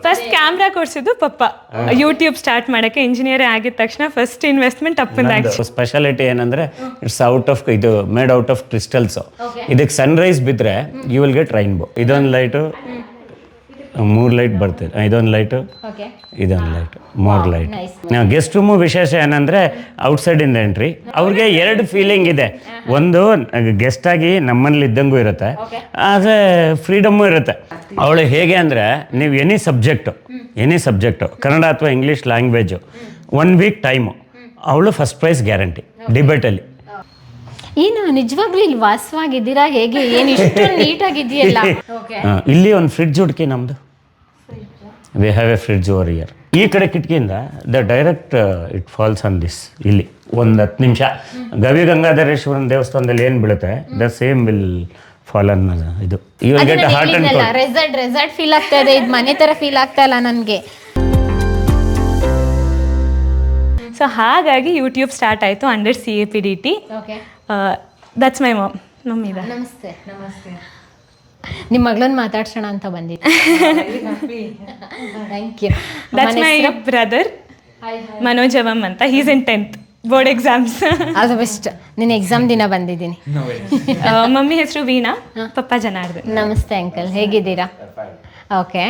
First camera ಕೊಡ್ಸಿದ್ದು ಪಪ್ಪ YouTube start ಮಾಡಕ್ಕೆ. ಇಂಜಿನಿಯರ್ ಆಗಿದ ತಕ್ಷಣ ಫಸ್ಟ್ ಇನ್ವೆಸ್ಟ್ಮೆಂಟ್ ಅಪ್ಪಂದ. ಏನು ನಿಜವಾಗ್ಲೂ ಇಲ್ಲಿ ವಾಸವಾಗಿದ್ದೀರಾ? ಹೇಗೆ ಏನು ಇಷ್ಟು ನೀಟಾಗಿದೆಯಲ್ಲ. ಇಲ್ಲಿ ಒಂದು ಫ್ರಿಡ್ಜ್ ಹುಡುಕಿ ನಮ್ಮದು. We have a fridge over here. ಈ ಕಡೆ ಕಿಟಕಿಯಿಂದ direct it falls on this. ಇಲ್ಲಿ ಒಂದು 10 ನಿಮಿಷ ಗವಿ ಗಂಗಾಧರೇಶ್ವರನ ದೇವಸ್ಥಾನದಲ್ಲಿ ಏನು ಬೀಳುತ್ತೆ the same will fall on ಇದು. ರೆಸಾರ್ಟ್ ಫೀಲ್ ಆಗ್ತಾ ಇದೆ, ಇದು ಮನೆ ತರ ಫೀಲ್ ಆಗ್ತಾ ಇಲ್ಲ ನನಗೆ. ಸೊ ಹಾಗಾಗಿ ಯೂಟ್ಯೂಬ್ ಸ್ಟಾರ್ಟ್ ಆಯಿತು under CAPDT. That's my mummy. ನಮಸ್ತೆ. ನಿಮ್ಮ ಮಗಳನ್ನ ಮಾತಾಡ್ಸೋಣ ಅಂತ ಬಂದಿದ್ದೆ. Thank you. That's my brother Manoj ಅವಮ್ ಅಂತ. He's in 10th board exams. All the best. ನಿನ್ನ ಎಕ್ಸಾಮ್ ದಿನ ಬಂದಿದ್ದೀನಿ. ಮಮ್ಮಿ ಹೆಸರು ವೀಣಾ, ಪಪ್ಪ ಜನಾರ್ದನ್. ನಮಸ್ತೆ ಅಂಕಲ್, ಹೇಗಿದ್ದೀರಾ? ಓಕೆ.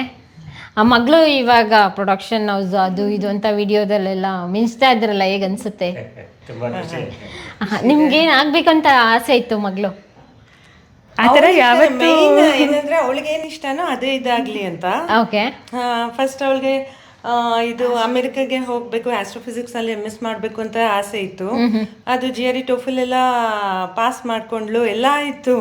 ಆ ಮಗಳು ಇವಾಗ ಪ್ರೊಡಕ್ಷನ್ ಹೌಸ್ ಅದು ಇದು ಅಂತ ವಿಡಿಯೋದಲ್ಲೆಲ್ಲ ಮಿಂಚ್ತಾ ಇದ್ರಲ್ಲ, ಹೇಗೆ ಅನ್ಸುತ್ತೆ? ನಿಮ್ಗೇನು ಆಗ್ಬೇಕಂತ ಆಸೆ ಇತ್ತು ಮಗಳು? ಆ ಥರ ಯಾವತ್ತೂ ಏನಂದ್ರೆ ಅವಳಿಗೆ ಏನು ಇಷ್ಟನೋ ಅದೇ ಇದಾಗ್ಲಿ ಅಂತ. ಓಕೆ. ಫಸ್ಟ್ ಅವಳಿಗೆ ಇದು ಅಮೆರಿಕಾಗೆ ಹೋಗ್ಬೇಕು, ಆಸ್ಟ್ರೋಫಿಸಿಕ್ಸ್ ಅಲ್ಲಿ MS ಮಾಡಬೇಕು ಅಂತ ಆಸೆ ಇತ್ತು. ಅದು GRE TOEFL ಎಲ್ಲ ಪಾಸ್ ಮಾಡ್ಕೊಂಡ್ಲು, ಎಲ್ಲ ಇತ್ತು.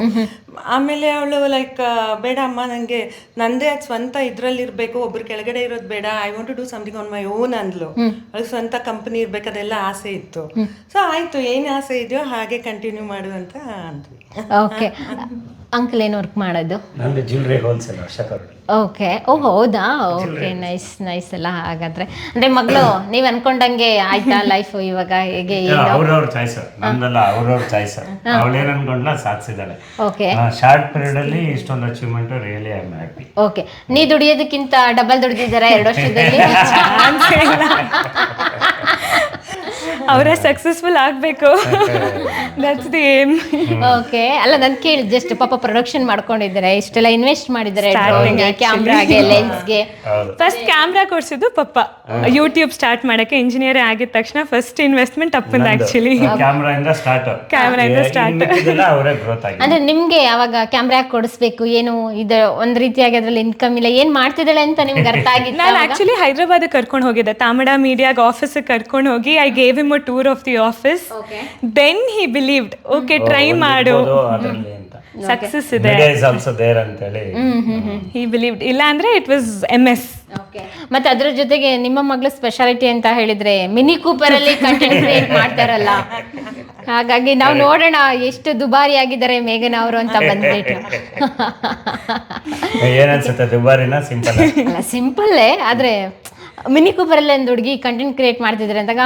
ಆಮೇಲೆ ಅವಳು ಲೈಕ್ ಬೇಡ ಅಮ್ಮ, ನನಗೆ ನಂದೇ ಅದು ಸ್ವಂತ ಇದ್ರಲ್ಲಿ ಇರಬೇಕು, ಒಬ್ರು ಕೆಳಗಡೆ ಇರೋದು ಬೇಡ, I want to do something on my own ಅಂದ್ಲು. ಅವಳಿಗೆ ಸ್ವಂತ ಕಂಪನಿ ಇರ್ಬೇಕು, ಅದೆಲ್ಲ ಆಸೆ ಇತ್ತು. ಸೊ ಆಯ್ತು, ಏನು ಆಸೆ ಇದೆಯೋ ಹಾಗೆ ಕಂಟಿನ್ಯೂ ಮಾಡು ಅಂತ ಅಂದ್ವಿ. ಓಕೆ. ಅಂಕಲ್ ಏನು ವರ್ಕ್ ಮಾಡೋದು? ನಂದು ಜ್ಯುವೆಲರಿ ಹೋಲ್ಸೇಲ್ ಶಕರ್. ಓಕೆ. ಓ ಹೌದಾ? ಓಕೆ, ನೈಸ್ ಎಲ್ಲ. ಹಾಗಾದ್ರೆ ಅಂದ್ರೆ ಮಗಳು ನೀವು ಅನ್ಕೊಂಡಂಗೆ ಆಯ್ತಾ ಲೈಫ್ ಇವಾಗ? ಹೇಗೆ? ಅವ್ರವ್ರ ಚಾಯ್ಸ್, ನಮ್ದಲ್ಲ, ಅವ್ರವ್ರ ಚಾಯ್ಸ್. ಅವಳೇನು ಅನ್ಕೊಂಡ್ಲ ಸಾಧಿಸಿದಾಳೆ. ಓಕೆ. ಶಾರ್ಟ್ ಪೀರಿಯಡ್ ಅಲ್ಲಿ ಇಷ್ಟೊಂದು achievement, really I am happy. Okay. ನೀ ದುಡಿಯೋದಕ್ಕಿಂತ ಡಬಲ್ ದುಡಿದಿದ್ದಾರಾ 2 ವರ್ಷದಲ್ಲಿ? ಅವರ ಸಕ್ಸಸ್ಫುಲ್ ಆಗಬೇಕು, ದಟ್ಸ್ ದಿ ಏಮ್. ಓಕೆ. ಅಲ್ಲ ನಾನು ಕೇಳಿ ಜಸ್ಟ್ ಪಾಪ ಪ್ರೊಡಕ್ಷನ್ ಮಾಡ್ಕೊಂಡಿದ್ದಾರೆ, ಇಷ್ಟೆಲ್ಲ ಇನ್ವೆಸ್ಟ್ ಮಾಡಿದ್ದಾರೆ ಕ್ಯಾಮ್ರಾಗೆ, ಲೆನ್ಸ್ಗೆ. ಫಸ್ಟ್ ಕ್ಯಾಮ್ರಾ ಕೊಡ್ಸಿದ್ದು ಪಪ್ಪ ಯೂಟ್ಯೂಬ್ ಸ್ಟಾರ್ಟ್ ಮಾಡಕ್ಕೆ. ಇಂಜಿನಿಯರ್ ಆಗಿದ ತಕ್ಷಣ ಫಸ್ಟ್ ಇನ್ವೆಸ್ಟ್ಮೆಂಟ್ ಅಪ್ಪಂದ. ಆಕ್ಚುಲಿ ಕ್ಯಾಮ್ರಾಯಿಂದ ಸ್ಟಾರ್ಟ್. ಅಂದ್ರೆ ನಿಮ್ಗೆ ಅವಾಗ ಕ್ಯಾಮ್ರಾ ಕೊಡಿಸ್ಬೇಕು, ಏನು ಇದು ಒಂದ್ ರೀತಿಯಾಗಿ ಅದ್ರಲ್ಲಿ ಇನ್ಕಮ್ ಇಲ್ಲ, ಏನ್ ಮಾಡ್ತಿದ್ದಾಳೆ ಅಂತ ನಿಮ್ಗೆ ಅರ್ಥ ಆಗಿತ್ತು? ನಾನು ಆಕ್ಚುಲಿ ಹೈದರಾಬಾದ್ ಕರ್ಕೊಂಡು ಹೋಗಿದ್ದೆ, ತಾಮಡ ಮೀಡಿಯಾಗ ಆಫೀಸ್ ಕರ್ಕೊಂಡು ಹೋಗಿ I gave him a tour of the office. Then he believed, okay try ಮಾಡು, ಸಕ್ಸಸ್ ಇದೆ ಅಂತೇಳಿ ಹಿ ಬಿಲೀವ್ಡ್. ಇಲ್ಲ ಅಂದ್ರೆ ಇಟ್ ವಾಸ್ MS. ಮತ್ತೆ ಅದ್ರ ಜೊತೆಗೆ ನಿಮ್ಮ ಮಗಳ ಸ್ಪೆಷಾಲಿಟಿ ಅಂತ ಹೇಳಿದ್ರೆ ಮಿನಿ ಕೂಪರ್ ಅಲ್ಲಿ ಕಂಟೆಂಟ್ ಕ್ರಿಯೇಟ್ ಮಾಡ್ತಾರಲ್ಲ, ಹಾಗಾಗಿ ನಾವು ನೋಡೋಣ ಎಷ್ಟು ದುಬಾರಿ ಆಗಿದ್ದಾರೆ ಮೇಘನ ಅವರು ಅಂತ ಬಂದ್ಬಿಟ್ಟು. ಏನನ್ಸುತ್ತೆ, ದುಬಾರಿನ ಸಿಂಪಲ್? ಅಲ್ಲ, ಸಿಂಪಲ್ಲೇ, ಆದ್ರೆ ಮಿನಿ ಕೂಪರಲ್ಲಿ ಒಂದು ಹುಡುಗಿ ಕಂಟೆಂಟ್ ಕ್ರಿಯೇಟ್ ಮಾಡ್ತಿದ್ದಾರೆ ಅಂದಾಗ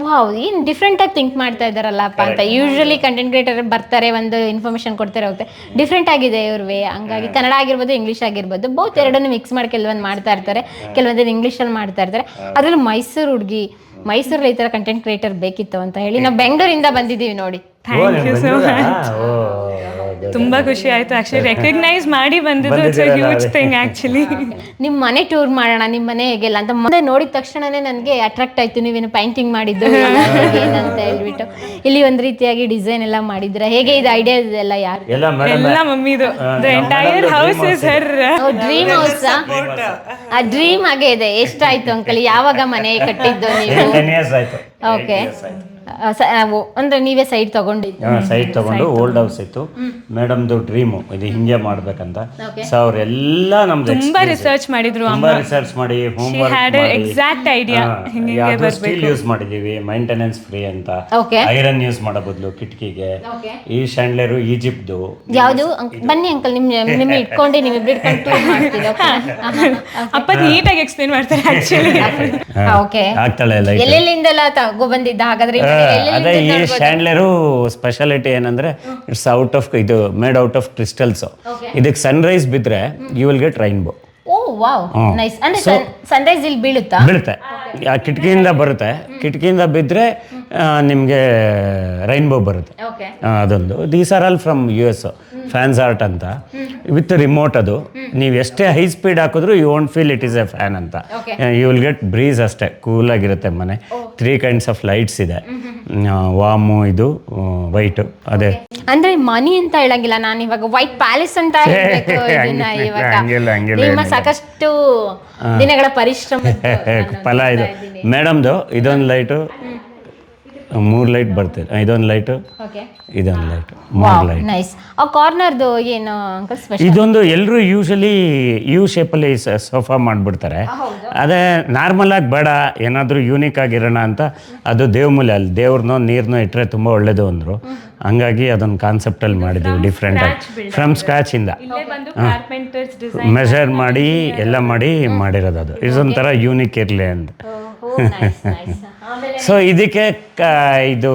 ವಾವ್, ಏನು ಡಿಫ್ರೆಂಟಾಗಿ ಥಿಂಕ್ ಮಾಡ್ತಾ ಇದ್ದಾರಲ್ಲಪ್ಪ ಅಂತ. ಯೂಶ್ವಲಿ ಕಂಟೆಂಟ್ ಕ್ರಿಯೇಟರ್ ಬರ್ತಾರೆ, ಒಂದು ಇನ್ಫಾರ್ಮೇಷನ್ ಕೊಡ್ತಾರೆ, ಹೋಗ್ತಾರೆ. ಡಿಫ್ರೆಂಟ್ ಆಗಿದೆ ಇವ್ರವೇ. ಹಂಗಾಗಿ ಕನ್ನಡ ಆಗಿರ್ಬೋದು, ಇಂಗ್ಲೀಷ್ ಆಗಿರ್ಬೋದು, ಬಹುತ್ ಎರಡನ್ನು ಮಿಕ್ಸ್ ಮಾಡಿ ಕೆಲವೊಂದು ಮಾಡ್ತಾ ಇರ್ತಾರೆ, ಕೆಲವೊಂದು ಇಂಗ್ಲೀಷಲ್ಲಿ ಮಾಡ್ತಾ ಇರ್ತಾರೆ. ಅದರಲ್ಲಿ ಮೈಸೂರು ಹುಡುಗಿ, ಮೈಸೂರಲ್ಲಿ ಈ ಥರ ಕಂಟೆಂಟ್ ಕ್ರಿಯೇಟರ್ ಬೇಕಿತ್ತು ಅಂತ ಹೇಳಿ ನಾವು ಬೆಂಗಳೂರಿಂದ ಬಂದಿದ್ದೀವಿ ನೋಡಿ. Thank you so much. ತುಂಬಾ ಖುಷಿ ಆಯ್ತು ಆಕ್ಚುಲಿ, ರೆಕಗ್ನೈಸ್ ಮಾಡಿ ಬಂದಿದ್ದು. It's a huge thing actually. ನಿಮ್ಮ ಮನೆ ಟೂರ್ ಮಾಡೋಣ, ನಿಮ್ಮ ಮನೆ ಹೇಗೆಲ್ಲ ಅಂತ ಮುಂದೆ ನೋಡಿದ ತಕ್ಷಣನೇ ನನಗೆ ಅಟ್ರಾಕ್ಟ್ ಆಯ್ತು. ನೀವೇನು ಪೈಂಟಿಂಗ್ ಮಾಡಿದ್ದು ಏನಂತ ಹೇಳ್ಬಿಟ್ಟು, ಇಲ್ಲಿ ಒಂದ್ ರೀತಿಯಾಗಿ ಡಿಸೈನ್ ಎಲ್ಲ ಮಾಡಿದ್ರೆ ಹೇಗೆ? ಇದು ಐಡಿಯಾ ಇದೆಲ್ಲ ಯಾರು? ಎಲ್ಲ ಮಮ್ಮಿದು. The entire house is her dream house. ಆ ಡ್ರೀಮ್ ಹಾಗೆ ಇದೆ. ಎಷ್ಟಾಯ್ತು ಅಂಕಲ್, ಯಾವಾಗ ಮನೆ ಕಟ್ಟಿದ್ದು ನೀವು? ಓಕೆ. ಅಂದ್ರೆ ನೀವೇ ಸೈಟ್ ತಗೊಂಡು ಓಲ್ಡ್ ಹೌಸ್ ಇತ್ತು ಮೇಡಮ್ದು ಡ್ರೀಮು, ಇದು ಹಿಂಗೆ ಮಾಡ್ಬೇಕಂತ. ಸೊ ಅವರೆಲ್ಲ ನಮ್ದು ತುಂಬಾ ರಿಸರ್ಚ್ ಮಾಡಿದ್ರು, ರಿಸರ್ಚ್ ಮಾಡಿ homework exact idea steel use ಮಾಡಿದೀವಿ, ಮೈಂಟೆನೆನ್ಸ್ ಫ್ರೀ ಅಂತ. ಐರನ್ ಯೂಸ್ ಮಾಡೋ ಬದಲು ಕಿಟಕಿಗೆ. ಈ ಶ್ಯಾಂಡ್ಲರು ಈಜಿಪ್ಟ್ದು. ಯಾವುದು? ಬನ್ನಿ ಅಂಕಲ್, ನಿಮ್ಗೆ ಇಟ್ಕೊಂಡು ನೀವಿಬ್ರು ಇಟ್ಕೊಂಡು ಟೂರ್ ಮಾಡ್ತೀವಿ. ಅಪ್ಪ ನೀಟಾಗಿ ಎಕ್ಸ್ಪ್ಲೇನ್ ಮಾಡ್ತಾರೆ ಆಕ್ಚುಲಿ. ಓಕೆ. ಆಗ್ತಾಳೆ ಎಲ್ಲ ಎಲ್ಲೆಲ್ಲಿಂದೆಲ್ಲ ತಗೋ ಬಂದಿದ್ದ ಹಾಗಾದ್ರೆ? ಅದೇ ಈ ಶ್ಯಾಂಡ್ಲರು ಸ್ಪೆಷಾಲಿಟಿ ಏನಂದ್ರೆ ಇಟ್ಸ್ ಔಟ್ ಆಫ್ ಇದು ಮೇಡ್ ಔಟ್ ಆಫ್ ಕ್ರಿಸ್ಟಲ್ಸ್. ಇದಕ್ಕೆ ಸನ್ರೈಸ್ ಬಿದ್ರೆ you will get rainbow. Oh wow nice. ಅಂದ್ರೆ ಸನ್ರೈಸ್ ಇಲ್ಲಿ ಬೀಳುತ್ತಾ? ಬೀಳುತ್ತೆ, ಆ ಕಿಟಕಿಯಿಂದ ಬರುತ್ತೆ. ಕಿಟಕಿಯಿಂದ ಬಿದ್ದರೆ ನಿಮಗೆ ರೈನ್ಬೋ ಬರುತ್ತೆ. ಓಕೆ. ಅದೊಂದು. These are all from US, fans art ಅಂತ, ವಿತ್ ರಿಮೋಟ್. ಅದು ನೀವು ಎಷ್ಟೇ ಹೈ ಸ್ಪೀಡ್ ಹಾಕಿದ್ರು you won't feel it is a fan ಅಂತ. ಯು ವಿಲ್ ಗೆಟ್ ಬ್ರೀಸ್ ಅಷ್ಟೇ, ಕೂಲಾಗಿರುತ್ತೆ ಮನೆ. 3 kinds ಆಫ್ ಲೈಟ್ಸ್ ಇದೆ, ವಾಮು, ಇದು ವೈಟು. ಅದೇ ಅಂದ್ರೆ ಮನಿ ಅಂತ ಹೇಳಂಗಿಲ್ಲ, ನಾನು ಇವಾಗ ವೈಟ್ ಪ್ಯಾಲೇಸ್ ಅಂತ ಹೇಳ್ಬೇಕು ಇದನ್ನ ಇವಾಗ. ನಿಮ್ಮ ಸಾಕಷ್ಟು ದಿನಗಳ ಪರಿಶ್ರಮ ಫಲ ಇದು. ಮೇಡಮ್ದು ಇದೊಂದು ಲೈಟು, 3 ಲೈಟ್ ಬರ್ತದೆ. ಇದೊಂದು ಲೈಟು, ಇದೊಂದು ಲೈಟು, 3 ಲೈಟ್. ನೈಸ್. ಆ ಕಾರ್ನರ್ದು ಏನು ಅಂಕಲ್ ಸ್ಪೆಷಲ್? ಇದೊಂದು ಎಲ್ಲರೂ ಯೂಶಲಿ ಶೇಪಲ್ಲಿ ಸೋಫಾ ಮಾಡಿಬಿಡ್ತಾರೆ. ಅದೇ ನಾರ್ಮಲ್ ಆಗಿ ಬೇಡ, ಏನಾದರೂ ಯೂನಿಕ್ ಆಗಿರೋಣ ಅಂತ ಅದು ದೇವಮೂಲೆ, ಅಲ್ಲಿ ದೇವ್ರನ್ನೋ ನೀರನ್ನೋ ಇಟ್ಟರೆ ತುಂಬ ಒಳ್ಳೇದು ಅಂದರು. ಹಂಗಾಗಿ ಅದೊಂದು ಕಾನ್ಸೆಪ್ಟಲ್ಲಿ ಮಾಡಿದ್ದೀವಿ ಡಿಫ್ರೆಂಟಾಗಿ, ಫ್ರಮ್ ಸ್ಕ್ರಾಚಿಂದ ಮೆಷರ್ ಮಾಡಿ ಎಲ್ಲ ಮಾಡಿರೋದು. ಅದು ಇದೊಂಥರ ಯೂನಿಕ್ ಇರಲಿ ಅಂತ. ಸೊ ಇದಕ್ಕೆ ಇದು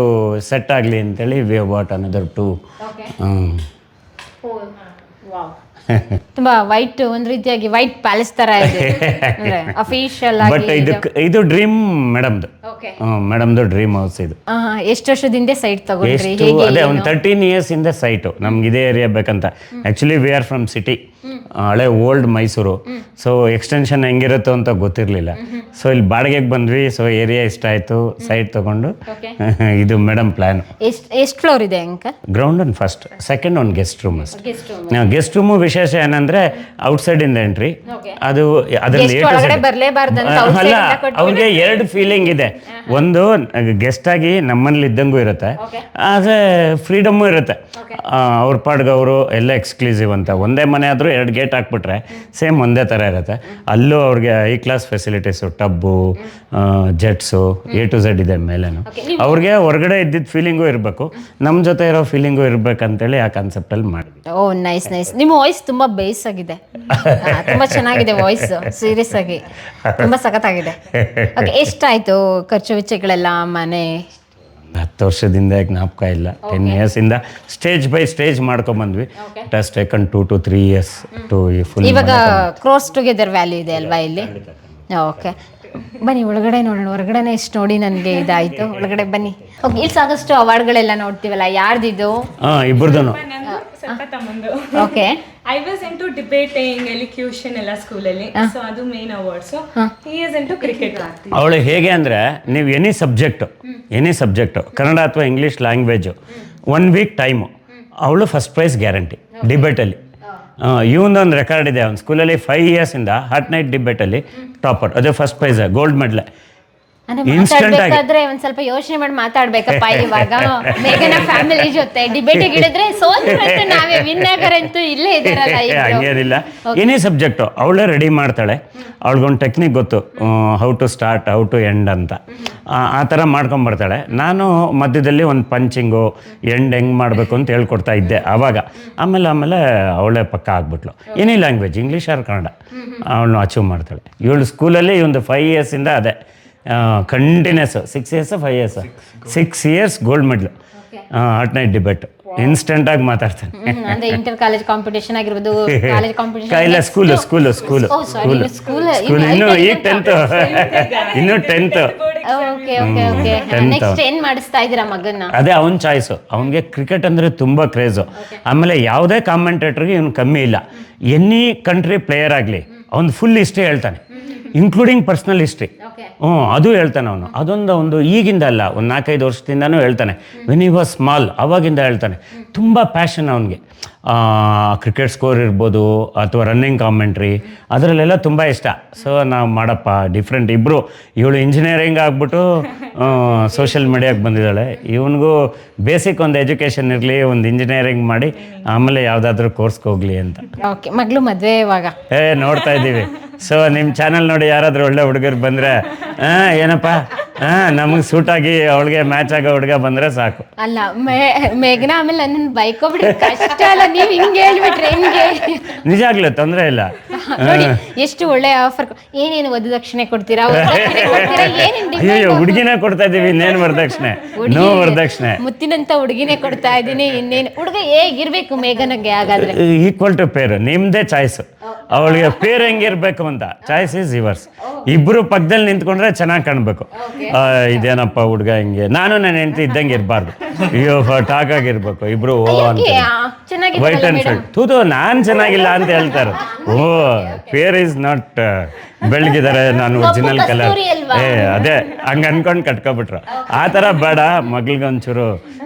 ಸೆಟ್ ಆಗಲಿ ಅಂತೇಳಿ ವಿ ವಾಟ್ ಅನದರ್ 2. ತುಂಬಾ ವೈಟ್, ಒಂದ್ ರೀತಿಯಾಗಿ ವೈಟ್ ಪ್ಯಾಲೇಸ್ ತರ ಇದೆ ಅಫಿಷಿಯಲ್ ಆಗಿ. ಬಟ್ ಇದು ಡ್ರೀಮ್ ಮೇಡಮ್ದು. ಮೇಡಮ್ದು ಡ್ರೀಮ್ ಹೌಸ್ ಇದು. ಎಷ್ಟು ವರ್ಷದಿಂದ ಸೈಟ್ ತಗೊಂಡ್ರಿ? ಅದೇ ಒಂದು 13 years ಇಂದ ಸೈಟು. ನಮ್ಗೆ ಇದೇ ಏರಿಯಾ ಬೇಕಂತ. Actually we are from city, ಹಳೆ ಓಲ್ಡ್ ಮೈಸೂರು. ಸೊ ಎಕ್ಸ್ಟೆನ್ಷನ್ ಹೆಂಗಿರುತ್ತೋ ಅಂತ ಗೊತ್ತಿರಲಿಲ್ಲ. ಸೊ ಇಲ್ಲಿ ಬಾಡಿಗೆಗೆ ಬಂದ್ವಿ. ಸೊ ಏರಿಯಾ ಇಷ್ಟ ಆಯಿತು, ಸೈಟ್ ತೊಗೊಂಡು ಇದು ಮೇಡಮ್ ಪ್ಲ್ಯಾನ್. ಎಷ್ಟು ಫ್ಲೋರ್ ಇದೆ ಅಂಕಲ್? ಗ್ರೌಂಡ್ ಒಂದು ಫಸ್ಟ್, ಸೆಕೆಂಡ್ ಒಂದು ಗೆಸ್ಟ್ ರೂಮ್ ಅಷ್ಟೇ. ಗೆಸ್ಟ್ ರೂಮು ವಿಶೇಷ ಏನಂದರೆ ಔಟ್ಸೈಡಿಂದ ಎಂಟ್ರಿ. ಅದು ಅದರಲ್ಲಿ ಅಲ್ಲ, ಅವ್ರಿಗೆ 2 ಫೀಲಿಂಗ್ ಇದೆ. ಒಂದು ಗೆಸ್ಟ್ ಆಗಿ ನಮ್ಮಲ್ಲಿ ಇದ್ದಂಗೂ ಇರುತ್ತೆ, ಆದರೆ ಫ್ರೀಡಮ್ಮು ಇರುತ್ತೆ. ಅವ್ರ ಪಾಡ್ಗೆ ಅವರು ಎಲ್ಲ ಎಕ್ಸ್ಕ್ಲೂಸಿವ್ ಅಂತ. ಒಂದೇ ಮನೆ ಆದರೂ 2 ಗೇಟ್ ಹಾಕ್ಬಿಟ್ರೆ ಸೇಮ್ ಒಂದೇ ಥರ ಇರುತ್ತೆ. ಅಲ್ಲೂ ಅವ್ರಿಗೆ high class facilities, tub, jets, A to Z ಇದೆ ಮೇಲೇನು. ಅವ್ರಿಗೆ ಹೊರಗಡೆ ಇದ್ದಿದ್ದ ಫೀಲಿಂಗು ಇರಬೇಕು, ನಮ್ಮ ಜೊತೆ ಇರೋ ಫೀಲಿಂಗು ಇರಬೇಕಂತೇಳಿ ಆ ಕಾನ್ಸೆಪ್ಟಲ್ಲಿ ಮಾಡಿದ್ವಿ. ಓ ನೈಸ್ ನೈಸ್. ನಿಮ್ಮ ವಾಯ್ಸ್ ತುಂಬ ಬೇಸ್ ಆಗಿದೆ, ತುಂಬ ಚೆನ್ನಾಗಿದೆ ವಾಯ್ಸ್. ಸೀರಿಯಸ್ ಆಗಿ ತುಂಬ ಸಖತ್ತಾಗಿದೆ. ಓಕೆ, ಎಷ್ಟಾಯಿತು ಖರ್ಚು ವೆಚ್ಚಗಳೆಲ್ಲ ಮನೆ? 10 ವರ್ಷದಿಂದ ಜ್ಞಾಪಕ ಇಲ್ಲ. 10 years ಇಂದ ಸ್ಟೇಜ್ ಬೈ ಸ್ಟೇಜ್ ಮಾಡ್ಕೊಂಬಂದ್ವಿ. It has taken 2 to 3 years to full. ಇವಾಗ ಕ್ರಾಸ್ ಟುಗೆದರ್ ವ್ಯಾಲ್ಯೂ ಇದೆ ಅಲ್ವಾ ಇಲ್ಲಿ? ಓಕೆ, ಬನ್ನಿ ಒಳಗಡೆ ನೋಡೋಣ. ಹೊರಗಡೆನೇ ಎಷ್ಟು ನೋಡಿ ನನಗೆ ಇದಾಯಿತು. ಒಳಗಡೆ ಬನ್ನಿ. ಓಕೆ, ಇಲ್ಲಿ ಸಾಕಷ್ಟು ಅವಾರ್ಡ್ಗಳೆಲ್ಲ ನೋಡ್ತೀವಲ್ಲ, ಯಾರ್ದಿದು? ಇಬ್ಬರದು. Okay. I was into debating, elocution ಎಲ್ಲ ಸ್ಕೂಲಲ್ಲಿ. ಸೊ ಅದು main awards. He is into cricket. ಅವಳು ಹೇಗೆ ಅಂದರೆ, ನೀವು ಎನಿ ಸಬ್ಜೆಕ್ಟು ಕನ್ನಡ ಅಥವಾ ಇಂಗ್ಲೀಷ್ ಲ್ಯಾಂಗ್ವೇಜು 1 week ಟೈಮು, ಅವಳು ಫಸ್ಟ್ ಪ್ರೈಸ್ ಗ್ಯಾರಂಟಿ ಡಿಬೇಟಲ್ಲಿ. ಇವನೊಂದು ರೆಕಾರ್ಡ್ ಇದೆ. ಅವ್ನು ಸ್ಕೂಲಲ್ಲಿ 5 years ಇಂದ ಹಾಟ್ ನೈಟ್ ಡಿಬೇಟಲ್ಲಿ ಟಾಪರ್. ಅದೇ ಫಸ್ಟ್ ಪ್ರೈಸ್, ಗೋಲ್ಡ್ ಮೆಡಲ್. ಮಾತಾಡ್ಬೇಕಾದ್ರೆ ಒಂದ್ ಸ್ವಲ್ಪ ಯೋಚನೆ ಮಾಡಿ ಮಾತಾಡ್ಬೇಕಪ್ಪ. ಇವಾಗ ಮೇಘನ ಫ್ಯಾಮಿಲಿ ಜೊತೆ ಡಿಬೇಟ್ ಗಿಡಿದ್ರೆ ಸೋತ್ರೆ ನಾವೇ ವಿನ್ನರ್ ಅಂತೂ ಇಲ್ಲೇ ಇದಾರಲ್ಲ. ಹಂಗೇನಿಲ್ಲ, ಏನೇ ಸಬ್ಜೆಕ್ಟು ಅವಳೇ ರೆಡಿ ಮಾಡ್ತಾಳೆ. ಅವಳಿಗೊಂದು ಟೆಕ್ನಿಕ್ ಗೊತ್ತು, how to start, how to end ಅಂತ. ಆ ಥರ ಮಾಡ್ಕೊಂಬರ್ತಾಳೆ. ನಾನು ಮಧ್ಯದಲ್ಲಿ ಒಂದು ಪಂಚಿಂಗು, ಎಂಡ್ ಹೆಂಗೆ ಮಾಡಬೇಕು ಅಂತ ಹೇಳ್ಕೊಡ್ತಾ ಇದ್ದೆ ಆವಾಗ. ಆಮೇಲೆ ಅವಳೇ ಪಕ್ಕ ಆಗ್ಬಿಟ್ಲು. Any language, English or Kannada, ಅವಳನ್ನು ಅಚೀವ್ ಮಾಡ್ತಾಳೆ. ಇವಳು ಸ್ಕೂಲಲ್ಲಿ ಒಂದು 5 years ಇಂದ ಅದೇ continues. 6 years 5 years 6 years gold medal hot night debate. Instant ಆಗಿ ಮಾತಾಡ್ತಾನೆ. ಅಂದ್ರೆ ಇಂಟರ್ ಕಾಲೇಜ್ ಕಾಂಪಿಟೇಷನ್ ಆಗಿರ್ಬೋದು, ಕಾಲೇಜ್ ಕಾಂಪಿಟೇಷನ್ ಇಲ್ಲ, ಸ್ಕೂಲ್ ಇನ್ನು ಈಗ 10th, ಇನ್ನು 10th. Okay okay okay. Next ಏನ್ ಮಾಡಿಸ್ತಾ ಇದ್ದೀರಾ ಮಗನ್ನ? ಅದೇ ಅವನ ಚಾಯ್ಸು. ಅವನಿಗೆ ಕ್ರಿಕೆಟ್ ಅಂದರೆ ತುಂಬ ಕ್ರೇಜು. ಆಮೇಲೆ ಯಾವುದೇ ಕಾಮೆಂಟೇಟ್ರಿಗೆ ಇವನು ಕಮ್ಮಿ ಇಲ್ಲ. ಎನಿ ಕಂಟ್ರಿ ಪ್ಲೇಯರ್ ಆಗಲಿ ಅವ್ನು ಫುಲ್ ಹಿಸ್ಟ್ರಿ ಹೇಳ್ತಾನೆ, ಇನ್ಕ್ಲೂಡಿಂಗ್ ಪರ್ಸ್ನಲ್ ಹಿಸ್ಟ್ರಿ. ಅದು ಹೇಳ್ತಾನೆ ಅವನು. ಅದೊಂದು ಈಗಿಂದ ಅಲ್ಲ, ಒಂದು 4-5 ವರ್ಷದಿಂದನೂ ಹೇಳ್ತಾನೆ. ವೆನ್ ಹಿ ವಾಸ್ ಸ್ಮಾಲ್ ಅವಾಗಿಂದ ಹೇಳ್ತಾನೆ. ತುಂಬ ಪ್ಯಾಷನ್ ಅವನಿಗೆ. ಕ್ರಿಕೆಟ್ ಸ್ಕೋರ್ ಇರ್ಬೋದು ಅಥವಾ ರನ್ನಿಂಗ್ ಕಾಮೆಂಟ್ರಿ, ಅದರಲ್ಲೆಲ್ಲ ತುಂಬ ಇಷ್ಟ. ಸೊ ನಾವು ಮಾಡಪ್ಪ ಡಿಫ್ರೆಂಟ್. ಇಬ್ಬರು, ಇವಳು ಇಂಜಿನಿಯರಿಂಗ್ ಆಗ್ಬಿಟ್ಟು ಸೋಷಿಯಲ್ ಮೀಡಿಯಾಗೆ ಬಂದಿದ್ದಾಳೆ. ಇವನಿಗೂ ಬೇಸಿಕ್ ಒಂದು ಎಜುಕೇಷನ್ ಇರಲಿ, ಒಂದು ಇಂಜಿನಿಯರಿಂಗ್ ಮಾಡಿ ಆಮೇಲೆ ಯಾವುದಾದ್ರೂ ಕೋರ್ಸ್ಗೆ ಹೋಗಲಿ ಅಂತ. ಓಕೆ, ಮಗಳು ಮದುವೆ ಇವಾಗ ನೋಡ್ತಾ ಇದ್ದೀವಿ. ಸೊ ನಿಮ್ಮ ಚಾನಲ್ ನೋಡಿ ಯಾರಾದರೂ ಒಳ್ಳೆ ಹುಡುಗರು ಬಂದರೆ ಏನಪ್ಪ ನಮಗೆ ಸೂಟ್ ಆಗಿ ಅವಳಿಗೆ ಮ್ಯಾಚ್ ಆಗೋ ಹುಡುಗ ಬಂದ್ರೆ ಸಾಕು. ಅಲ್ಲ ಮೇಘನಾ ಆಮೇಲೆ ನನ್ನ ಬೈಕೋಬಿಡಿ ಕಷ್ಟ ಅಲ್ಲ, ನೀವು ಹಿಂಗೆ ಹೇಳ್ಬಿಟ್ರೆ ಹೆಂಗೆ? ನಿಜಾಗ್ಲೂ ತೊಂದರೆ ಇಲ್ಲ. ನೋಡಿ ಎಷ್ಟು ಒಳ್ಳೆ ಆಫರ್. ಏನೇನು ವರದಕ್ಷಿಣೆ ಕೊಡ್ತೀರಾ? ಅಯ್ಯೋ ಹುಡುಗಿನೇ ಕೊಡ್ತಾ ಇದೀವಿ, ಇನ್ನೇನು ವರದಕ್ಷಿಣೆ? ನೋ ವರದಕ್ಷಿಣೆ. ಮುತ್ತಿನಂತ ಹುಡುಗಿನೇ ಕೊಡ್ತಾ ಇದ್ದೀನಿ, ಇನ್ನೇನು? ಹುಡುಗ ಹೇಗಿರ್ಬೇಕು ಮೇಘನಗೆ ಹಾಗಾದ್ರೆ? ಈಕ್ವಲ್ ಟು ಪೇರ್, ನಿಮ್ದೇ ಚಾಯ್ಸ್. ಅವಳಿಗೆ ಪೇರ್ ಹೆಂಗಿರ್ಬೇಕು ಅಂತ ಚಾಯ್ಸ್ ಇಸ್ ಯುವರ್ಸ್. ಇಬ್ರು ಪಕ್ಕದಲ್ಲಿ ನಿಂತ್ಕೊಂಡ್ರೆ ಚೆನ್ನಾಗಿ ಕಾಣ್ಬೇಕು. ಇದೇನಪ್ಪ ಹುಡುಗ ಹಿಂಗೆ, ನಾನು ನನ್ನ ಹೆಂಡತಿ ಇದ್ದಂಗೆ ಇರಬಾರ್ದು. ಅಯ್ಯೋ ಟಾಕ್ ಆಗಿರ್ಬೇಕು ಇಬ್ರು. ಓ ಅಂತ ವೈಟ್ ಅಂಡ್ ಶರ್ಟ್ ತೂತು ನಾನ್ ಚೆನ್ನಾಗಿಲ್ಲ ಅಂತ ಹೇಳ್ತಾರೆ. ಓ ಪೇರ್ ಇಸ್ ನಾಟ್ ಬೆಳಗಿದ್ದಾರೆ, ನಾನು ಒರಿಜಿನಲ್ ಕಲರ್. ಅದೇ ಹಂಗ ಅನ್ಕೊಂಡ್ ಕಟ್ಕೊಬಿಟ್ರು. ಆ ತರ ಬೇಡ, ಮಗ್ಳಿಗೊಂಚೂರು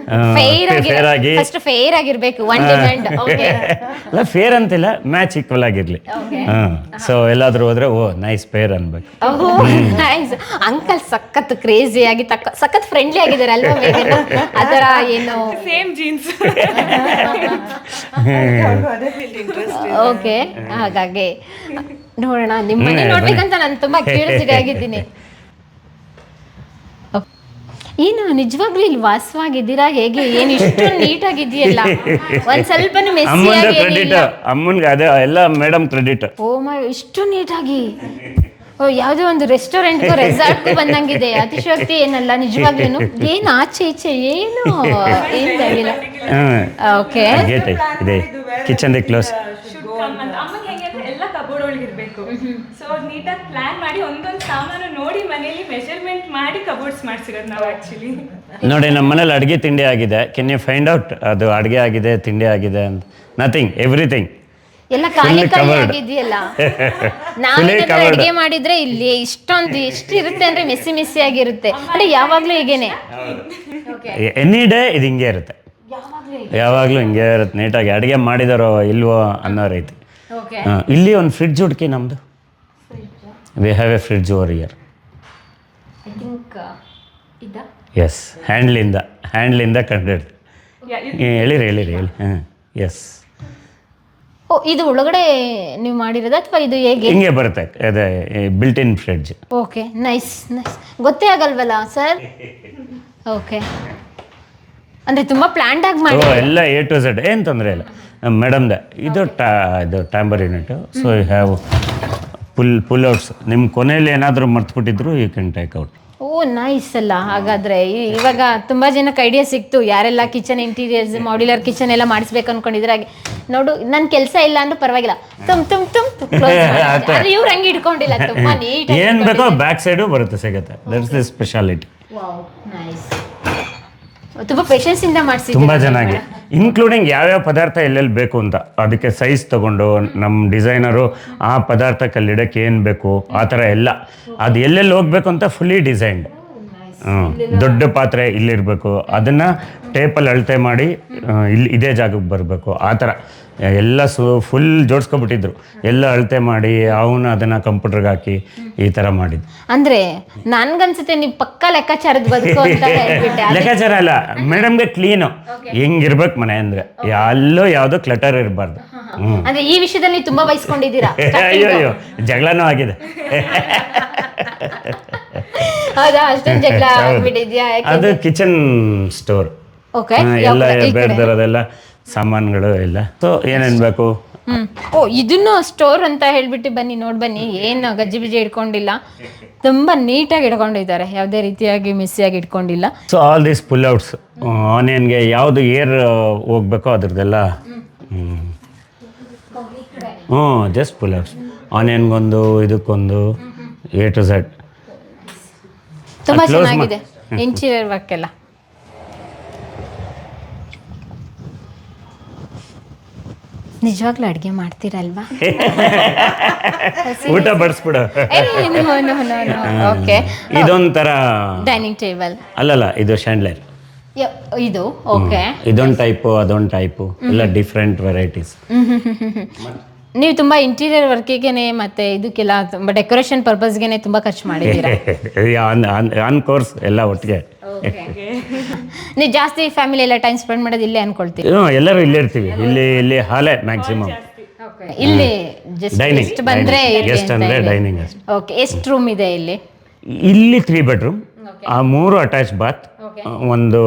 ಫೇರ್ ಆಗಿ. ಫೇರ್ ಆಗಿರ್ಬೇಕು. ಅಲ್ಲ ಫೇರ್ ಅಂತಿಲ್ಲ, ಮ್ಯಾಚ್ ಈಕ್ವಲ್ ಆಗಿರ್ಲಿ. ಸೊ ಎಲ್ಲಾದ್ರೂ ಹೋದ್ರೆ ಓ ನೈಸ್ ಪೇರ್ ಅನ್ಬೇಕು. ಅಂಕಲ್ ಸಖತ್ ಕ್ರೇಜಿ ಆಗಿ ಸಖತ್ ಫ್ರೆಂಡ್ಲಿ ಆಗಿದ್ದಾರೆ ಅಲ್ವಾ ಮೇಘನಾ? ಅದರ ಏನು ಸೇಮ್ ಜೀನ್ಸ್. ಓಕೆ, ಹಾಗಾಗಿ ನೋಡೋಣ. ನಿಮ್ಮನ್ನೇ ನೋಡ್ಬೇಕಂತ ನಾನು ತುಂಬಾ ಕ್ಯೂರಿಯಾಸಿಟಿ ಆಗಿದ್ದೀನಿ. ಏನು ನಿಜವಾಗ್ಲೂ ಇಲ್ಲಿ ವಾಸವಾಗಿದ್ದೀರಾ ಹೇಗೆ? ಏನು ಇಷ್ಟು ನೀಟಾಗಿದೆಯಲ್ಲ, ಒಂದ್ ಸ್ವಲ್ಪನೂ ಮೆಸ್ಸಿ ಆಗಿ. ಅಮ್ಮನ್ಗೆ ಅದೇ ಎಲ್ಲ ಮೇಡಮ್ ಕ್ರೆಡಿಟ್. ಓ ಮೈ, ಇಷ್ಟು ನೀಟಾಗಿ. ಓ ಯಾವುದೋ ಒಂದು ರೆಸ್ಟೋರೆಂಟ್ ರೆಸಾರ್ಟ್ ಬಂದಂಗಿದೆ. ಅತಿಶಯೋಕ್ತಿ ಏನಲ್ಲ ನಿಜವಾಗ್ಲೂ. ಏನು ಆಚೆ ಈಚೆ ಏನು ಏನಿಲ್ಲ. ಓಕೆ, ಗೇಟ್ ಇದೆ, ಕಿಚನ್ ಕ್ಲೋಸ್. ಅಮ್ಮಗೆ ಹೆಂಗೆ ಅಂದ್ರೆ ಎಲ್ಲ ಕಬೋರ್ಡ್ ಒಳಗಿರ್ಬೇಕು. ಸೊ ನೀಟಾಗಿ ಪ್ಲಾನ್ ಮಾಡಿ ಒಂದೊಂದು ಸಾಮಾನು ನೋಡಿ ಮನೆಯಲ್ಲಿ ಮೆಜರ್ಮೆಂಟ್ ಮಾಡಿ ಕಬೋರ್ಡ್ಸ್ ಮಾಡ್ಸಿರೋದು ನಾವು ಆಕ್ಚುಲಿ. ನೋಡಿ ನಮ್ಮ ಮನೇಲಿ ಅಡುಗೆ ತಿಂಡಿ ಆಗಿದೆ. ಕೆನ್ ಯು ಫೈಂಡ್ ಔಟ್ ಅದು ಅಡುಗೆ ಆಗಿದೆ ತಿಂಡಿ ಆಗಿದೆ ಅಂತ? ನಥಿಂಗ್, ಎವ್ರಿಥಿಂಗ್ ಎಲ್ಲ ಖಾಲಿ ಖಾಲಿ ಆಗಿದೆಯಲ್ಲ. ನಾವೇನಾದ್ರೂ ಅಡುಗೆ ಮಾಡಿದ್ರೆ ಇಲ್ಲಿ ಇಷ್ಟೊಂದು ಎಷ್ಟು ಇರುತ್ತೆ ಅಂದ್ರೆ ಮೆಸ್ಸಿ ಮೆಸ್ಸಿ ಆಗಿರುತ್ತೆ. ಅಂದ್ರೆ ಯಾವಾಗ್ಲೂ ಹೀಗೇನೆ, ಎನಿ ಡೇ ಇದು ಹಿಂಗೆ ಇರುತ್ತೆ, ಯಾವಾಗಲೂ ಹಿಂಗೆ ಇರುತ್ತೆ. ನೀಟಾಗಿ ಅಡುಗೆ ಮಾಡಿದಾರೋ ಇಲ್ವೋ ಅನ್ನೋ ರೀತಿ. ಇಲ್ಲಿ ಒಂದು ಫ್ರಿಡ್ಜ್ ಹುಡುಕಿ ನಮ್ಮದು. We have a fridge over year. Yes, ಹ್ಯಾಂಡ್ಲಿಂದ ಕಂಡಿಡ್ದು. ಹೇಳಿರಿ. ಹಾಂ, ಎಸ್. ಓ, ಇದು ಒಳಗಡೆ ನೀವು ಮಾಡಿರೋದು ಅಥವಾ ಇದು ಹೇಗೆ? ಹಿಂಗೆ ಬರುತ್ತೆ, ಅದೇ built in fridge. Okay, nice. ಗೊತ್ತೇ ಆಗಲ್ವಲ್ಲ ಸರ್? ಓಕೆ, ಅಂದರೆ ತುಂಬ ಪ್ಲ್ಯಾಂಡ್ ಆಗಿ ಮಾಡಿ. ಎಲ್ಲ ಎ ಟು ಝೆಡ್, ಏನು ತೊಂದರೆ ಇಲ್ಲ. ಮೇಡಮ್ದೆ ಇದು tambour unit. So you have pull outs. ನಿಮ್ಮ ಕೊನೆಯಲ್ಲಿ ಏನಾದರೂ ಮರ್ತ್ಬಿಟ್ಟಿದ್ರು you can take out. Oh nice ಅಲ್ಲ. ಹಾಗಾದರೆ ಇವಾಗ ತುಂಬ ಜನಕ್ಕೆ ಐಡಿಯಾ ಸಿಕ್ತು, ಯಾರೆಲ್ಲ ಕಿಚನ್ ಇಂಟೀರಿಯರ್ಸ್ ಮಾಡ್ಯುಲರ್ ಕಿಚನ್ ಎಲ್ಲ ಮಾಡಿಸ್ಬೇಕು ಅನ್ಕೊಂಡಿದ್ರೆ. ನೋಡು, ನನ್ನ ಕೆಲಸ ಇಲ್ಲ ಅಂದ್ರೂ ಪರವಾಗಿಲ್ಲ, ಇವ್ರು ಹಂಗೆ ಇಟ್ಕೊಂಡಿಲ್ಲ, ತುಂಬ ನೀಟ್. ಏನು ಬೇಕೋ ಬ್ಯಾಕ್ ಸೈಡು ಬರುತ್ತೆ, ಸಿಗುತ್ತೆ. That's the speciality. ನೈಸ್. ತುಂಬ ಪೇಷನ್ಸಿಂದ ಮಾಡಿಸಿ, ತುಂಬ ಚೆನ್ನಾಗಿ, ಇನ್ಕ್ಲೂಡಿಂಗ್ ಯಾವ್ಯಾವ ಪದಾರ್ಥ ಎಲ್ಲೆಲ್ಲಿ ಬೇಕು ಅಂತ ಅದಕ್ಕೆ ಸೈಜ್ ತೊಗೊಂಡು ನಮ್ಮ ಡಿಸೈನರು ಆ ಪದಾರ್ಥಕ್ಕೆ ಅಲ್ಲಿಡಕ್ಕೆ ಏನು ಬೇಕು ಆ ಥರ ಎಲ್ಲ ಅದು ಎಲ್ಲೆಲ್ಲಿ ಹೋಗ್ಬೇಕು ಅಂತ ಫುಲ್ಲಿ ಡಿಸೈನ್ಡ್. ದೊಡ್ಡ ಪಾತ್ರೆ ಇಲ್ಲಿರಬೇಕು, ಅದನ್ನು ಟೇಪಲ್ಲಿ ಅಳತೆ ಮಾಡಿ ಇಲ್ಲಿ ಇದೇ ಜಾಗಕ್ಕೆ ಬರಬೇಕು, ಆ ಥರ ಎಲ್ಲ ಫುಲ್ ಜೋಡಿಸ್ಕೊಬಿಟ್ಟಿದ್ರು. ಎಲ್ಲ ಅಳತೆ ಮಾಡಿ ಅವನು ಅದನ್ನು ಕಂಪ್ಯೂಟರ್ಗೆ ಹಾಕಿ ಈ ಥರ ಮಾಡಿದ್ದು. ಅಂದರೆ ನನ್ಗನ್ಸುತ್ತೆ ನೀವು ಪಕ್ಕ ಲೆಕ್ಕಾಚಾರದ ಬದುಕು ಅಂತ ಹೇಳ್ಬಿಟ್ಟೆ. ಲೆಕ್ಕಾಚಾರ ಅಲ್ಲ, ಮೇಡಮ್ಗೆ ಕ್ಲೀನು ಹೆಂಗಿರ್ಬೇಕು ಮನೆ ಅಂದರೆ, ಎಲ್ಲೋ ಯಾವುದೋ ಕ್ಲಟರ್ ಇರಬಾರ್ದು. ಅಂದ್ರೆ ಈ ವಿಷಯದಲ್ಲಿ ತುಂಬಾ ಬಯಸ್ಕೊಂಡಿದ್ದೀರಾ? ಅಯ್ಯೋ ಜಗಳನೂ ಆಗಿದೆ. ಹೌದಾ, ಅಷ್ಟೊಂದು ಜಗಳ ಆಗ್ಬಿಟ್ಟಿದ್ಯಾ? ಅದು ಕಿಚನ್ ಸ್ಟೋರ್, ಎಲ್ಲ ಬೇಡದಿರೋದೆಲ್ಲ ಸಾಮಾನುಗಳು ಎಲ್ಲ. ಸೊ ಏನೇನು ಬೇಕು. ಓ, ಇದನ್ನು ಸ್ಟೋರ್ ಅಂತ ಹೇಳ್ಬಿಟ್ಟು ಬನ್ನಿ ನೋಡಿ ಬನ್ನಿ. ಏನು ಗಜ್ಜಿ ಬಿಜಿ ಇಟ್ಕೊಂಡಿಲ್ಲ, ತುಂಬಾ ನೀಟಾಗಿ ಇಟ್ಕೊಂಡಿದ್ದಾರೆ, ಯಾವುದೇ ರೀತಿಯಾಗಿ ಮಿಸ್ಸಿಯಾಗಿ ಇಟ್ಕೊಂಡಿಲ್ಲ. So all these pull outs, ಆನಿಯನ್ಗೆ ಯಾವುದು ಏರ್ ಹೋಗ್ಬೇಕೋ ಅದ್ರದ್ದೆಲ್ಲ. ಜಸ್ಟ್ ಪುಲ್ ಔಟ್ಸ್, ಆನಿಯನ್ಗೊಂದು ಇದಕ್ಕೊಂದು ಎ ಟು ಝೆಡ್. ತುಂಬಾ ಚೆನ್ನಾಗಿದೆ ಇಂಟೀರಿಯರ್ ವರ್ಕ್ ಎಲ್ಲ. ನಿಜವಾಗ್ಲೂ ಅಡುಗೆ ಮಾಡ್ತೀರಲ್ವಾ? ಊಟ ಬಡಿಸ್ಬಿಡು. ಓಕೆ, ಇದೊಂಥರ ಡೈನಿಂಗ್ ಟೇಬಲ್ ಅಲ್ಲಲ್ಲ, ಇದು ಶ್ಯಾಂಡ್ಲರ್. ಇದು ಓಕೆ, ಇದೊಂದು ಟೈಪು ಅದೊಂದು ಟೈಪು, ಎಲ್ಲ ಡಿಫ್ರೆಂಟ್ ವೆರೈಟೀಸ್. ನೀವು ತುಂಬಾ ಇಂಟೀರಿಯರ್ ವರ್ಕಿಗೆನೆ ಮತ್ತೆ ಇದಕ್ಕೆಲ್ಲ ತುಂಬಾ ಡೆಕೋರೇಷನ್ ಪರ್ಪಸ್ಗೆನೆ ತುಂಬಾ ಖರ್ಚು ಮಾಡಿದ್ದೀರಾ. ಆನ್ ಕೋರ್ಸ್ ಎಲ್ಲ ಒಟ್ಟಿಗೆ. ನೀವು ಜಾಸ್ತಿ ಫ್ಯಾಮಿಲಿ ಎಲ್ಲ ಟೈಮ್ ಸ್ಪೆಂಡ್ ಮಾಡೋದು ಇಲ್ಲೇ ಅನ್ಕೊಳ್ತೀವಿ. ಎಲ್ಲರೂ ಇಲ್ಲೇ ಇರ್ತೀವಿ, ಇಲ್ಲಿ ಹಾಲೇ ಮ್ಯಾಕ್ಸಿಮಮ್. ಇಲ್ಲಿ ಜಸ್ಟ್ ಬಂದ್ರೆ ಗೆಸ್ಟ್ ಅಂದ್ರೆ ಡೈನಿಂಗ್ ಅಷ್ಟೇ. ಓಕೆ, ಎಷ್ಟು ರೂಮ್ ಇದೆ ಇಲ್ಲಿ? ಇಲ್ಲಿ 3 ಬೆಡ್ರೂಮ್, ಆ 3 ಅಟ್ಯಾಚ್ ಬಾತ್, ಒಂದು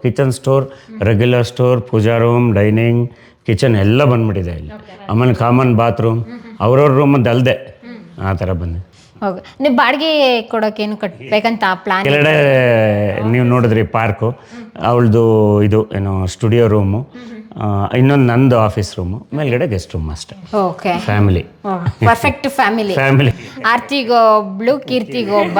ಕಿಚನ್ ಸ್ಟೋರ್, ರೆಗ್ಯುಲರ್ ಸ್ಟೋರ್, ಪೂಜಾ ರೂಮ್, ಡೈನಿಂಗ್, ಕಿಚನ್ ಎಲ್ಲ ಬಂದ್ಬಿಟ್ಟಿದೆ ಇಲ್ಲಿ. ಆಮೇಲೆ ಕಾಮನ್ ಬಾತ್ರೂಮ್, ಅವ್ರವ್ರ ರೂಮದ್ದು ಅಲ್ಲದೆ ಆ ಥರ ಬಂದಿದೆ. ಓಕೆ, ನೀವು ಬಾಡಿಗೆ ಕೊಡೋಕೇನು ಕಟ್ಟಬೇಕಂತ ಪ್ಲಾನ್? ಕೆಳಗಡೆ ನೀವು ನೋಡಿದ್ರಿ ಪಾರ್ಕು, ಅವಳದು ಇದು ಏನು ಸ್ಟುಡಿಯೋ ರೂಮು, ಇನ್ನೊಂದು ನಂದು ಆಫೀಸ್ ರೂಮು, ಮೇಲ್ಗಡೆ ಗೆಸ್ಟ್ ರೂಮ್ ಅಷ್ಟೇ. Okay, family, perfect family. ಆರ್ತಿಗೊಬ್ಳು, ಕೀರ್ತಿಗೊಬ್ಬ,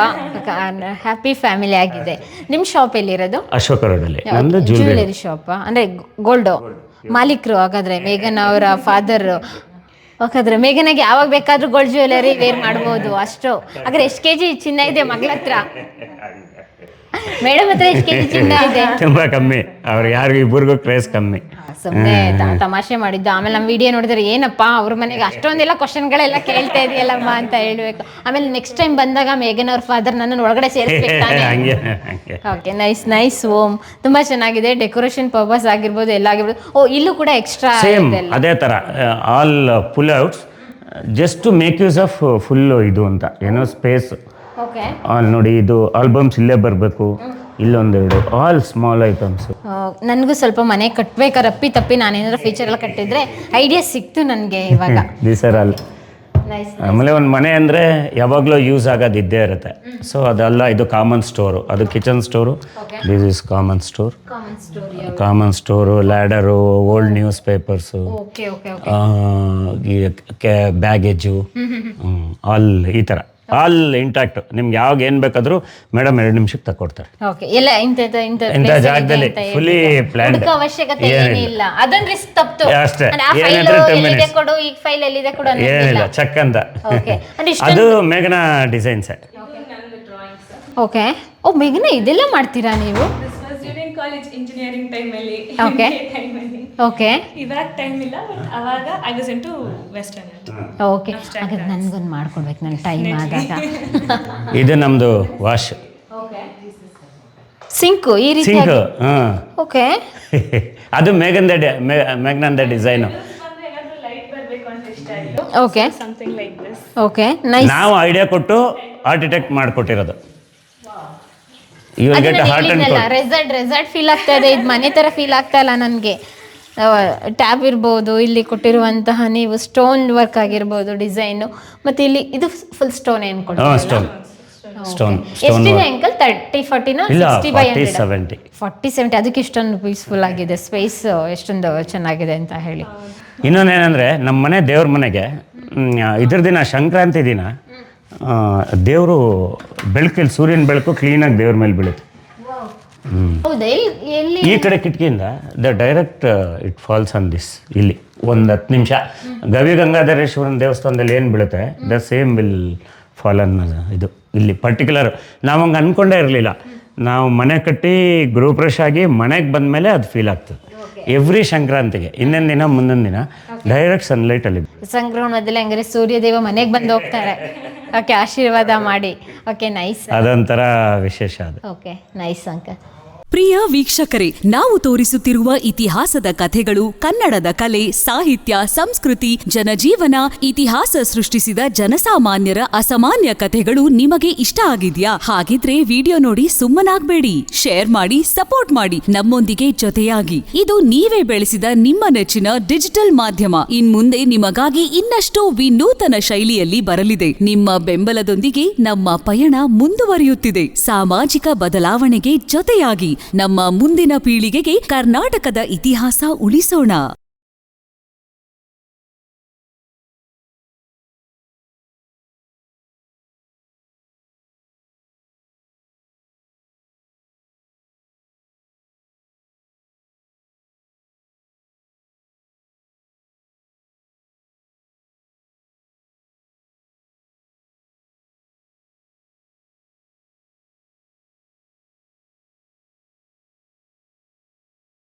ಹ್ಯಾಪಿ ಫ್ಯಾಮಿಲಿ ಆಗಿದೆ. ನಿಮ್ಮ ಶಾಪ್ ಎಲ್ಲಿರೋದು? ಅಶೋಕ ರೋಡಲ್ಲಿ ನಂದು ಜ್ಯುವೆಲರಿ ಶಾಪ್, ಅಂದರೆ ಗೋಲ್ಡು ಮಾಲೀಕರು. ಹಾಗಾದ್ರೆ ಮೇಘನ್ ಅವರ ಫಾದರ್. ಹಾಗಾದ್ರೆ ಮೇಘನಾಗೆ ಯಾವಾಗ ಬೇಕಾದ್ರೂ ಗೋಲ್ಡ್ ಜ್ಯುವೆಲರಿ ವೇರ್ ಮಾಡ್ಬೋದು ಅಷ್ಟು. ಹಾಗಾದ್ರೆ ಎಷ್ಟು ಕೆಜಿ ಚಿನ್ನ ಇದೆ ಮಗಳ ಹತ್ರ? ಮೇಡಮ್ ಹತ್ರ ಎಷ್ಟು ಕೆಜಿ ಚಿನ್ನ ಇದೆ? ತುಂಬಾ ಕಮ್ಮಿ, ಅವ್ರು ಯಾರಿಗೂ ಇಬ್ಬರಿಗೂ ಕ್ರೇಜ್ ಕಮ್ಮಿ. ಸುಮ್ಮನೆ ತಮಾಷೆ ಮಾಡಿದ್ದು. ಆಮೇಲೆ ನಮ್ಮ ವಿಡಿಯೋ ನೋಡಿದ್ರೆ ಏನಪ್ಪ ಅವ್ರ ಮನೆಗೆ ಅಷ್ಟೊಂದೆಲ್ಲ ಕ್ವಶನ್ಗಳೆಲ್ಲ ಕೇಳ್ತಾ ಇದೆಯಲ್ಲಮ್ಮ ಅಂತ ಹೇಳ್ಬೇಕು. ಆಮೇಲೆ ನೆಕ್ಸ್ಟ್ ಟೈಮ್ ಬಂದಾಗ ಮೇಘನ್ ಅವ್ರ ಫಾದರ್ ನನ್ನನ್ನು ಒಳಗಡೆ ಸೇರಿಸ್ಬೇಕು. Okay, nice home. ತುಂಬಾ ಚೆನ್ನಾಗಿದೆ. ಡೆಕೋರೇಷನ್ ಪರ್ಪಸ್ ಆಗಿರ್ಬೋದು, ಎಲ್ಲ ಆಗಿರ್ಬೋದು. ಓ, ಇಲ್ಲೂ ಕೂಡ ಎಕ್ಸ್ಟ್ರಾ ಅದೇ ತರ all pull outs, just to make use of full ಇದು ಅಂತ ಏನೋ ಸ್ಪೇಸ್. ಓಕೆ, ನೋಡಿ ಇದು ಆಲ್ಬಮ್ಸ್ ಇಲ್ಲೇ ಬರಬೇಕು, ಇಲ್ಲೊಂದೆರಡು, ಆಲ್ ಸ್ಮಾಲ್ ಐಟಮ್ಸ್. ನನಗೂ ಸ್ವಲ್ಪ ಮನೆ ಕಟ್ಬೇಕಾರೆ ಅಪ್ಪಿ ತಪ್ಪಿ ನಾನೇನಾದ್ರು ಫೀಚರ್ ಎಲ್ಲ ಕಟ್ಟಿದ್ರೆ ಐಡಿಯಾ ಸಿಕ್ತು ನನಗೆ ಇವಾಗ. These are all. ಆಮೇಲೆ ಒಂದು ಮನೆ ಅಂದರೆ ಯಾವಾಗಲೂ ಯೂಸ್ ಆಗೋದು ಇದ್ದೇ ಇರುತ್ತೆ. ಸೊ ಅದೆಲ್ಲ ಇದು ಕಾಮನ್ ಸ್ಟೋರು, ಅದು kitchen store, this is common store. Common store, ladder, old news papers, baggage, all ಈ ಥರ ಆಲ್ ಇಂಟ್ಯಾಕ್ಟ್. ನಿಮ್ಗೆ ಯಾವಾಗ ಏನು ಬೇಕಾದರೂ ಮೇಡಮ್ 2 ನಿಮಿಷಕ್ಕೆ ತಗೊಡ್ತಾರೆ. ಎಲ್ಲ ಇಂಥ ಜಾಗದಲ್ಲಿ ಫುಲ್ಲಿ ಪ್ಲಾನ್, ಅವಶ್ಯಕತೆ ಏನಿಲ್ಲ. ಅದೊಂದು ರಿಸ್ಕ್ ತಪ್ಪಿತು ಅಷ್ಟೇ. ಕೊಡು, ಈಗ ಫೈಲ್ ಎಲ್ಲಿದೆ ಕೊಡು ಏನಿಲ್ಲ, ಚೆಕ್ ಅಂತ. ಅದು ಮೇಘನ ಡಿಸೈನ್ಸ್. ಓಕೆ, ಓ ಮೇಘನ ಇದೆಲ್ಲ ಮಾಡ್ತೀರಾ ನೀವು? ಕಾಲೇಜ್ ಇಂಜಿನಿಯರಿಂಗ್ ಟೈಮಲ್ಲಿ. Okay, okay. ಇವಾಗ ಟೈಮ್ ಇಲ್ಲ, ಬಟ್ ಅವಾಗ I was into western. Okay, ಹಾಗಾದ್ರೆ ನನಗೊಂದು ಮಾಡ್ಕೊಡ್ಬೇಕು ನನ್ನ ಟೈಮ್ ಆದಾಗ. ಇದು ನಮ್ಮದು ವಾಶ್ ಸಿಂಕು, ಈ ರೀತಿ. ಸಿಂಕ್, ಹಾಂ. ಓಕೆ, ಅದು ಮೇಘನಂದ design. Okay, something like this. Okay, nice. ನಾವು ಐಡಿಯಾ ಕೊಟ್ಟು ಆರ್ಕಿಟೆಕ್ಟ್ ಮಾಡಿಕೊಟ್ಟಿರೋದು. ರೆಸಾರ್ಟ್ ಫೀಲ್ ಆಗ್ತಾ ಇದೆ. ಇದು ಮನೆ ತರ ಫೀಲ್ ಆಗ್ತಾ ಇಲ್ಲ ನನಗೆ. ಟ್ಯಾಬ್ ಇರ್ಬೋದು, ಇಲ್ಲಿ ಕೊಟ್ಟಿರುವಂತಹ ನೀವು ಸ್ಟೋನ್ ವರ್ಕ್ ಆಗಿರ್ಬೋದು, ಡಿಸೈನು, ಮತ್ತೆ ಇಲ್ಲಿ ಇದು ಫುಲ್ ಸ್ಟೋನ್ ಏನು ಕೊಡ್ತೀರಾ? ಸ್ಟೋನ್. ಎಷ್ಟಿದೆ ಅಂಕಲ್? 30-40 60-70? 40-70. ಅದಕ್ಕೆ ಇಷ್ಟೊಂದು ಪೀಸ್ಫುಲ್ ಆಗಿದೆ, ಸ್ಪೇಸ್ ಎಷ್ಟೊಂದು ಚೆನ್ನಾಗಿದೆ ಅಂತ ಹೇಳಿ. ಇನ್ನೊಂದೇನೆಂದರೆ, ನಮ್ಮ ಮನೆ ದೇವ್ರ ಮನೆಗೆ ಇದ್ರ ದಿನ ಸಂಕ್ರಾಂತಿ ದಿನ ದೇವರು ಬೆಳಕಲ್ಲಿ ಸೂರ್ಯನ ಬೆಳಕು ಕ್ಲೀನಾಗಿ ದೇವ್ರ ಮೇಲೆ ಬೀಳುತ್ತೆ. ಈ ಕಡೆ ಕಿಟಕಿಯಿಂದ direct it falls on this. ಇಲ್ಲಿ ಒಂದು 10 ನಿಮಿಷ ಗವಿ ಗಂಗಾಧರೇಶ್ವರನ ದೇವಸ್ಥಾನದಲ್ಲಿ ಏನು ಬೀಳುತ್ತೆ, the same will fall on. ಇದು ಇಲ್ಲಿ ಪರ್ಟಿಕ್ಯುಲರ್ ನಾವು ಹಂಗೆ ಅಂದ್ಕೊಂಡೇ ಇರಲಿಲ್ಲ. ನಾವು ಮನೆ ಕಟ್ಟಿ ಗೃಹಪ್ರವೇಶ ಆಗಿ ಮನೆಗೆ ಬಂದಮೇಲೆ ಅದು ಫೀಲ್ ಆಗ್ತದೆ. ಎವ್ರಿ ಸಂಕ್ರಾಂತಿಗೆ ಇನ್ನೊಂದು ದಿನ ಮುಂದೊಂದು ದಿನ ಡೈರೆಕ್ಟ್ ಸನ್ಲೈಟಲ್ಲಿ. ಸಂಕ್ರಮಣದಲ್ಲಿ ಹಂಗಾರೆ ಸೂರ್ಯದೇವ ಮನೆಗೆ ಬಂದು ಹೋಗ್ತಾರೆ. ಓಕೆ, ಆಶೀರ್ವಾದ ಮಾಡಿ. Okay, nice. ಅದೊಂಥರ ವಿಶೇಷ ಅದು. Okay, nice uncle. ಪ್ರಿಯ ವೀಕ್ಷಕರೇ, ನಾವು ತೋರಿಸುತ್ತಿರುವ ಇತಿಹಾಸದ ಕಥೆಗಳು ಕನ್ನಡದ ಕಲೆ, ಸಾಹಿತ್ಯ, ಸಂಸ್ಕೃತಿ, ಜನಜೀವನ, ಇತಿಹಾಸ ಸೃಷ್ಟಿಸಿದ ಜನಸಾಮಾನ್ಯರ ಅಸಾಮಾನ್ಯ ಕಥೆಗಳು ನಿಮಗೆ ಇಷ್ಟ ಆಗಿದ್ಯಾ? ಹಾಗಿದ್ರೆ ವಿಡಿಯೋ ನೋಡಿ ಸುಮ್ಮನಾಗ್ಬೇಡಿ, ಶೇರ್ ಮಾಡಿ, ಸಪೋರ್ಟ್ ಮಾಡಿ, ನಮ್ಮೊಂದಿಗೆ ಜೊತೆಯಾಗಿ. ಇದು ನೀವೇ ಬೆಳೆಸಿದ ನಿಮ್ಮ ನೆಚ್ಚಿನ ಡಿಜಿಟಲ್ ಮಾಧ್ಯಮ. ಇನ್ಮುಂದೆ ನಿಮಗಾಗಿ ಇನ್ನಷ್ಟು ವಿನೂತನ ಶೈಲಿಯಲ್ಲಿ ಬರಲಿದೆ. ನಿಮ್ಮ ಬೆಂಬಲದೊಂದಿಗೆ ನಮ್ಮ ಪಯಣ ಮುಂದುವರಿಯುತ್ತಿದೆ. ಸಾಮಾಜಿಕ ಬದಲಾವಣೆಗೆ ಜೊತೆಯಾಗಿ ನಮ್ಮ ಮುಂದಿನ ಪೀಳಿಗೆಗೆ ಕರ್ನಾಟಕದ ಇತಿಹಾಸ ಉಳಿಸೋಣ.